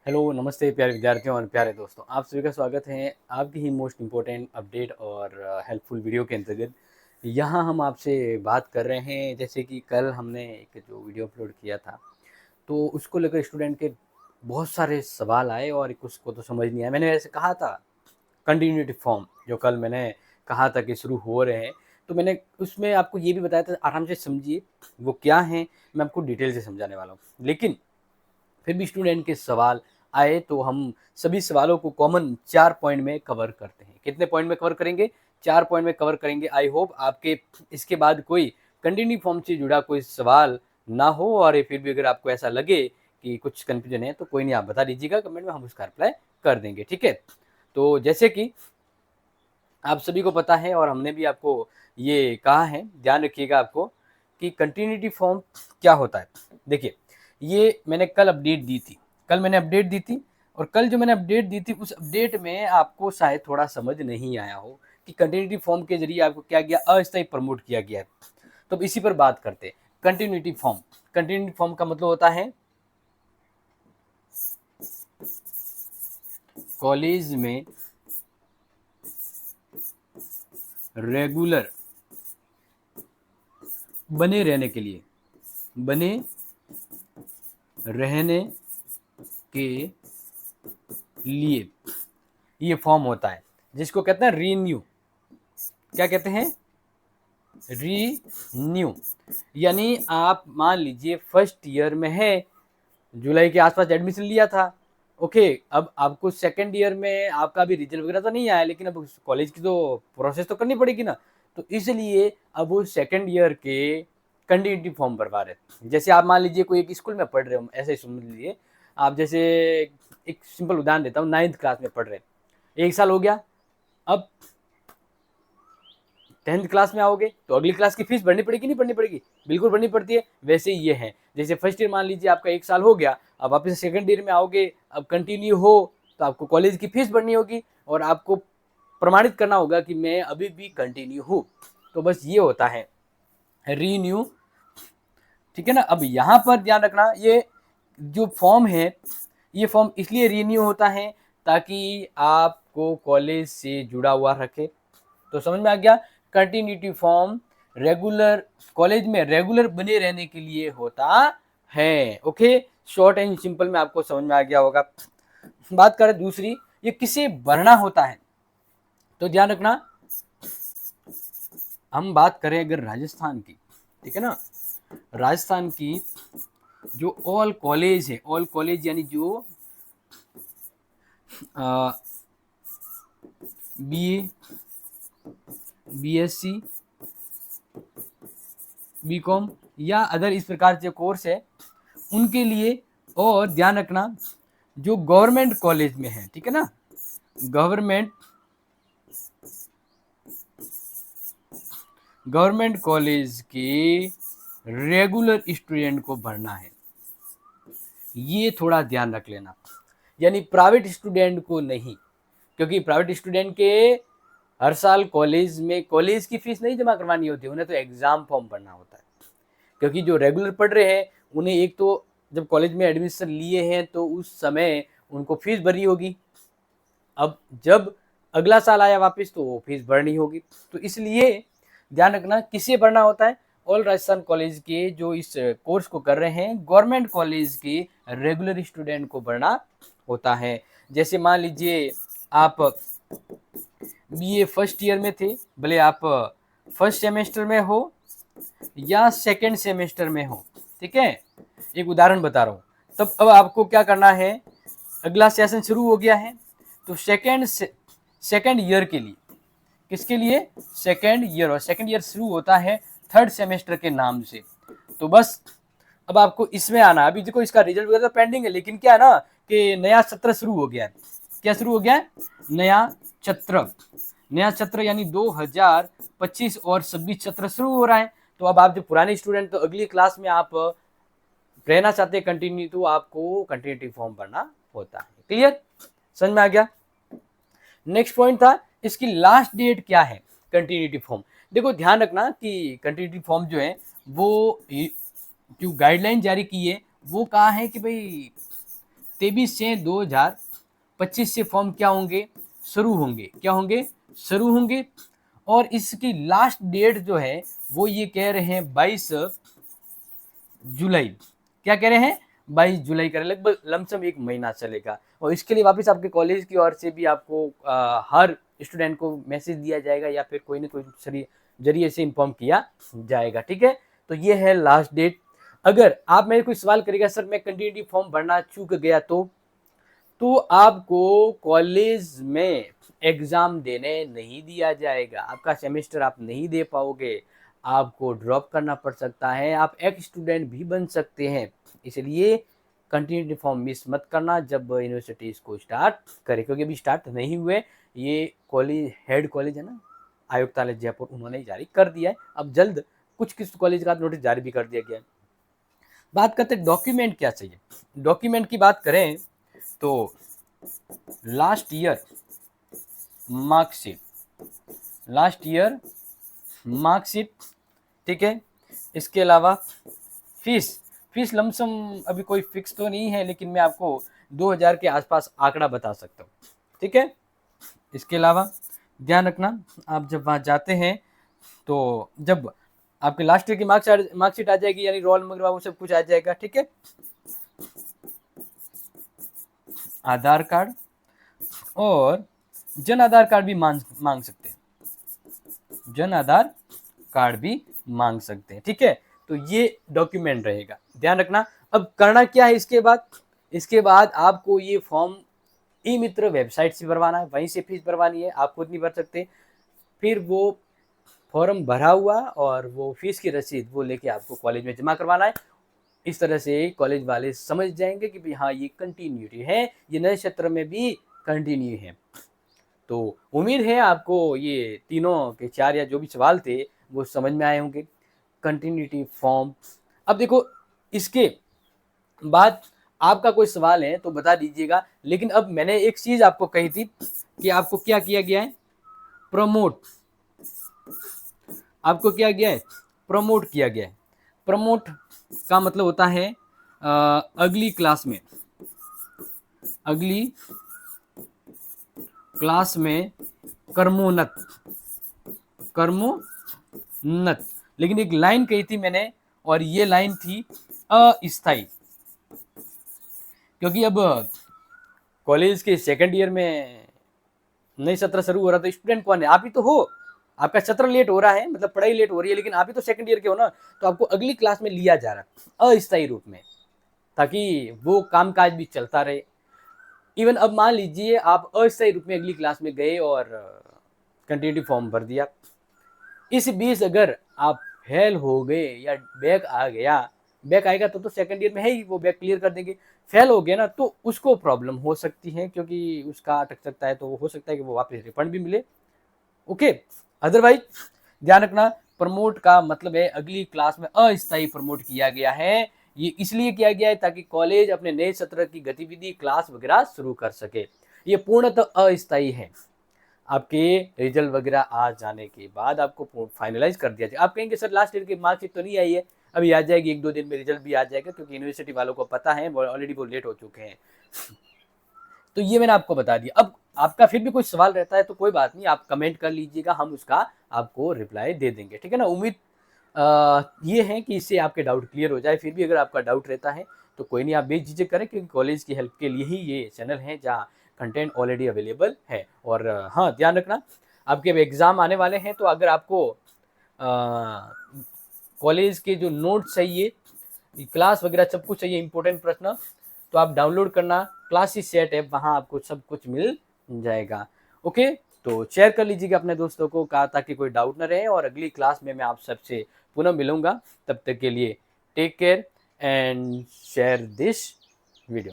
Hello, नमस्ते प्यारे विद्यार्थियों और प्यारे दोस्तों। आप सभी का स्वागत है आपकी ही मोस्ट इम्पोर्टेंट अपडेट और हेल्पफुल वीडियो के अंतर्गत। यहाँ हम आपसे बात कर रहे हैं, जैसे कि कल हमने एक जो वीडियो अपलोड किया था, तो उसको लेकर स्टूडेंट के बहुत सारे सवाल आए और कुछ को तो समझ नहीं आया। मैंने ऐसे कहा था कंटिन्यूटी फॉर्म जो कल मैंने कहा था कि शुरू हो रहे हैं, तो मैंने उसमें आपको ये भी बताया था आराम से समझिए वो क्या है, मैं आपको डिटेल से समझाने वाला हूँ। लेकिन फिर भी स्टूडेंट के सवाल आए तो हम सभी सवालों को कॉमन 4 पॉइंट में कवर करते हैं। कितने पॉइंट में कवर करेंगे? 4 पॉइंट में कवर करेंगे। आई होप आपके इसके बाद कोई कंटिन्यू फॉर्म से जुड़ा कोई सवाल ना हो, और फिर भी अगर आपको ऐसा लगे कि कुछ कंफ्यूजन है तो कोई नहीं, आप बता दीजिएगा कमेंट में, हम उसका रिप्लाई कर देंगे। ठीक है, तो जैसे कि आप सभी को पता है और हमने भी आपको ये कहा है, ध्यान रखिएगा आपको कि कंटिन्यूटी फॉर्म क्या होता है। देखिए, ये मैंने कल अपडेट दी थी, और कल जो मैंने अपडेट दी थी उस अपडेट में आपको शायद थोड़ा समझ नहीं आया हो कि कंटिन्यूटी फॉर्म के जरिए आपको क्या किया, अस्थायी प्रमोट किया गया है। तो अब इसी पर बात करते हैं। कंटिन्यूटी फॉर्म का मतलब होता है कॉलेज में रेगुलर बने रहने के लिए, बने रहने के लिए ये फॉर्म होता है, जिसको कहते हैं रीन्यू। क्या कहते हैं? रीन्यू। यानी आप मान लीजिए फर्स्ट ईयर में है, जुलाई के आसपास एडमिशन लिया था। ओके, अब आपको सेकंड ईयर में आपका भी रिजल्ट वगैरह तो नहीं आया, लेकिन अब कॉलेज की तो प्रोसेस तो करनी पड़ेगी ना। तो इसलिए अब वो सेकंड ईयर के कंटिन्यूटी फॉर्म भरवा रहे। जैसे आप मान लीजिए कोई एक स्कूल में पढ़ रहे हो, ऐसे ही समझ लीजिए आप। जैसे एक सिंपल उदाहरण देता हूँ, 9th क्लास में पढ़ रहे, 1 साल हो गया। अब 10th क्लास में आओगे तो अगली क्लास की फीस भरनी पड़ेगी, नहीं भरनी पड़ेगी? बिल्कुल भरनी पड़ती है। वैसे ही ये है, जैसे फर्स्ट ईयर मान लीजिए आपका 1 साल हो गया, अब वापस सेकंड ईयर में आओगे, अब कंटिन्यू हो तो आपको कॉलेज की फीस भरनी होगी और आपको प्रमाणित करना होगा कि मैं अभी भी कंटिन्यू हूँ। तो बस ये होता है रीन्यू। ठीक है ना। अब यहाँ पर ध्यान रखना, ये जो फॉर्म है, ये फॉर्म इसलिए रीन्यू होता है ताकि आपको कॉलेज से जुड़ा हुआ रखे। तो समझ में आ गया? कंटिन्यूटी फॉर्म रेगुलर, कॉलेज में रेगुलर बने रहने के लिए होता है। ओके, शॉर्ट एंड सिंपल में आपको समझ में आ गया होगा। बात करें दूसरी, ये किसे भरना होता है, तो ध्यान रखना, हम बात करें अगर राजस्थान की, ठीक है ना, राजस्थान की जो ऑल कॉलेज है, ऑल कॉलेज यानी जो बीए, बीएससी, बीकॉम या अदर इस प्रकार के कोर्स है उनके लिए। और ध्यान रखना, जो गवर्नमेंट कॉलेज में है, ठीक है ना, गवर्नमेंट गवर्नमेंट कॉलेज के रेगुलर स्टूडेंट को भरना है, ये थोड़ा ध्यान रख लेना। यानी प्राइवेट स्टूडेंट को नहीं, क्योंकि प्राइवेट स्टूडेंट के हर साल कॉलेज में कॉलेज की फीस नहीं जमा करवानी होती, उन्हें तो एग्जाम फॉर्म भरना होता है। क्योंकि जो रेगुलर पढ़ रहे हैं उन्हें एक तो जब कॉलेज में एडमिशन लिए हैं तो उस समय उनको फीस भरनी होगी। अब जब अगला साल आया वापस तो वो फीस भरनी होगी। तो इसलिए ध्यान रखना किसे भरना होता है, ऑल राजस्थान कॉलेज के जो इस कोर्स को कर रहे हैं गवर्नमेंट कॉलेज के रेगुलर स्टूडेंट को भरना होता है। जैसे मान लीजिए आप बीए फर्स्ट ईयर में थे, भले आप फर्स्ट सेमेस्टर में हो या सेकंड सेमेस्टर में हो, ठीक है, एक उदाहरण बता रहा हूँ। तब अब आपको क्या करना है, अगला सेशन शुरू हो गया है तो सेकंड ईयर के लिए, किसके लिए? Second year. और सेकंड ईयर शुरू होता है थर्ड सेमेस्टर के नाम से। तो बस अब आपको इसमें आना। अभी देखो इसका रिजल्ट वगैरह तो पेंडिंग है, लेकिन क्या है ना कि नया सत्र शुरू हो गया है। क्या शुरू हो गया है? नया सत्र यानी 2025 और 26 सत्र शुरू हो रहा है। तो अब आप जो पुराने स्टूडेंट, तो अगली क्लास में आप रहना चाहते हैं कंटिन्यू, तो आपको कंटिन्यूटी फॉर्म भरना होता है। क्लियर? समझ में आ गया? नेक्स्ट पॉइंट था इसकी लास्ट डेट क्या है कंटिन्यूटी फॉर्म। देखो ध्यान रखना कि कंटिन्यूटी फॉर्म जो है वो जो गाइडलाइन जारी की है वो कहा है कि भाई 23 से 2025 से फॉर्म क्या होंगे, शुरू होंगे, क्या होंगे, शुरू होंगे। और इसकी लास्ट डेट जो है वो ये कह रहे हैं 22 जुलाई। क्या कह रहे हैं, 22 जुलाई कर, लगभग लमसम 1 महीना चलेगा। और इसके लिए वापस आपके कॉलेज की ओर से भी आपको हर स्टूडेंट को मैसेज दिया जाएगा या फिर कोई ना कोई जरिए से इन्फॉर्म किया जाएगा। ठीक है, तो ये है लास्ट डेट। अगर आप मेरे कोई सवाल करेगा सर मैं कंटिन्यूटी फॉर्म भरना चूक गया तो आपको कॉलेज में एग्जाम देने नहीं दिया जाएगा, आपका सेमेस्टर आप नहीं दे पाओगे, आपको ड्रॉप करना पड़ सकता है, आप एक स्टूडेंट भी बन सकते हैं। इसलिए कंटिन्यूटी फॉर्म मिस मत करना जब यूनिवर्सिटी इसको स्टार्ट करे, क्योंकि अभी स्टार्ट नहीं हुए। ये कॉलेज हेड कॉलेज है ना आयुक्तालय जयपुर, उन्होंने जारी कर दिया है। अब जल्द कुछ कॉलेज का नोटिस जारी भी कर दिया गया है। बात करते हैं डॉक्यूमेंट क्या चाहिए। डॉक्यूमेंट की बात करें तो last year marksheet, last year marksheet, ठीक है। इसके अलावा फीस लमसम अभी कोई फिक्स तो नहीं है, लेकिन मैं आपको 2000 के आसपास आंकड़ा बता सकता हूँ, ठीक है। इसके अलावा ध्यान रखना आप जब वहाँ जाते हैं तो जब आपके लास्ट ईयर की मार्कशीट आ जाएगी, यानी रोल नंबर वो सब कुछ आ जाएगा, ठीक है। आधार कार्ड और जन आधार कार्ड भी मांग सकते हैं, जन आधार कार्ड भी मांग सकते हैं, ठीक है। तो ये डॉक्यूमेंट रहेगा, ध्यान रखना। अब करना क्या है इसके बाद आपको ये फॉर्म ई मित्र वेबसाइट से भरवाना है, वहीं से फीस भरवानी है, आप खुद नहीं भर सकते। फिर वो फॉर्म भरा हुआ और वो फीस की रसीद वो लेके आपको कॉलेज में जमा करवाना है। इस तरह से कॉलेज वाले समझ जाएंगे कि भाई हाँ ये कंटिन्यूटी है, ये नए क्षेत्र में भी कंटिन्यू है। तो उम्मीद है आपको ये तीनों के 4 या जो भी सवाल थे वो समझ में आए होंगे। कंटिन्यूटी फॉर्म, अब देखो इसके बाद आपका कोई सवाल है तो बता दीजिएगा। लेकिन अब मैंने एक चीज आपको कही थी कि आपको क्या किया गया है, प्रमोट, आपको क्या किया है, प्रमोट किया गया है। प्रमोट का मतलब होता है अगली क्लास में, अगली क्लास में कर्मोन्नत, कर्मोन्नत। लेकिन एक लाइन कही थी मैंने और ये लाइन थी अस्थाई, क्योंकि अब कॉलेज के सेकंड ईयर में नई सत्र शुरू हो रहा था, स्टूडेंट कौन है, आप ही तो हो। आपका सत्र लेट हो रहा है, मतलब पढ़ाई लेट हो रही है, लेकिन आप ही तो सेकंड ईयर के हो ना, तो आपको अगली क्लास में लिया जा रहा है अस्थायी रूप में, ताकि वो कामकाज भी चलता रहे। इवन अब मान लीजिए आप अस्थायी रूप में अगली क्लास में गए और कंटिन्यूटी फॉर्म भर दिया, इस बीच अगर आप फेल हो गए या बैक आ गया, बैक आएगा तो सेकंड ईयर में है ही, वो बैक क्लियर कर देंगे। फेल हो गया ना तो उसको प्रॉब्लम हो सकती है, क्योंकि उसका अटक सकता है, तो हो सकता है कि वो वापस रिफंड भी मिले, ओके। अदरवाइज ध्यान रखना, प्रमोट का मतलब है अगली क्लास में अस्थायी प्रमोट किया गया है। ये इसलिए किया गया है ताकि कॉलेज अपने नए सत्र की गतिविधि क्लास वगैरह शुरू कर सके। ये पूर्णतः अस्थायी है, आपके रिजल्ट वगैरह आ जाने के बाद आपको फाइनलाइज कर दिया जाए। आप कहेंगे सर लास्ट ईयर की मार्कशीट तो नहीं आई है, अभी आ जाएगी, 1-2 दिन में रिजल्ट भी आ जाएगा, क्योंकि यूनिवर्सिटी वालों को पता है, ऑलरेडी वो लेट हो चुके हैं। तो ये मैंने आपको बता दिया। अब आपका फिर भी कोई सवाल रहता है तो कोई बात नहीं, आप कमेंट कर लीजिएगा, हम उसका आपको रिप्लाई दे देंगे, ठीक है ना। उम्मीद ये है कि इससे आपके डाउट क्लियर हो जाए। फिर भी अगर आपका डाउट रहता है तो कोई नहीं, आप बेझिझक करें, क्योंकि कॉलेज की हेल्प के लिए ही ये चैनल है जहाँ कंटेंट ऑलरेडी अवेलेबल है। और हाँ ध्यान रखना, आपके अब एग्ज़ाम आने वाले हैं, तो अगर आपको कॉलेज के जो नोट्स चाहिए, क्लास वगैरह सब कुछ चाहिए, इंपॉर्टेंट प्रश्न, तो आप डाउनलोड करना क्लासेस सेट ऐप, वहाँ आपको सब कुछ मिल जाएगा, ओके। तो शेयर कर लीजिएगा अपने दोस्तों को कहा, ताकि कोई डाउट ना रहे। और अगली क्लास में मैं आप सबसे पुनः मिलूंगा, तब तक के लिए take care and share this video.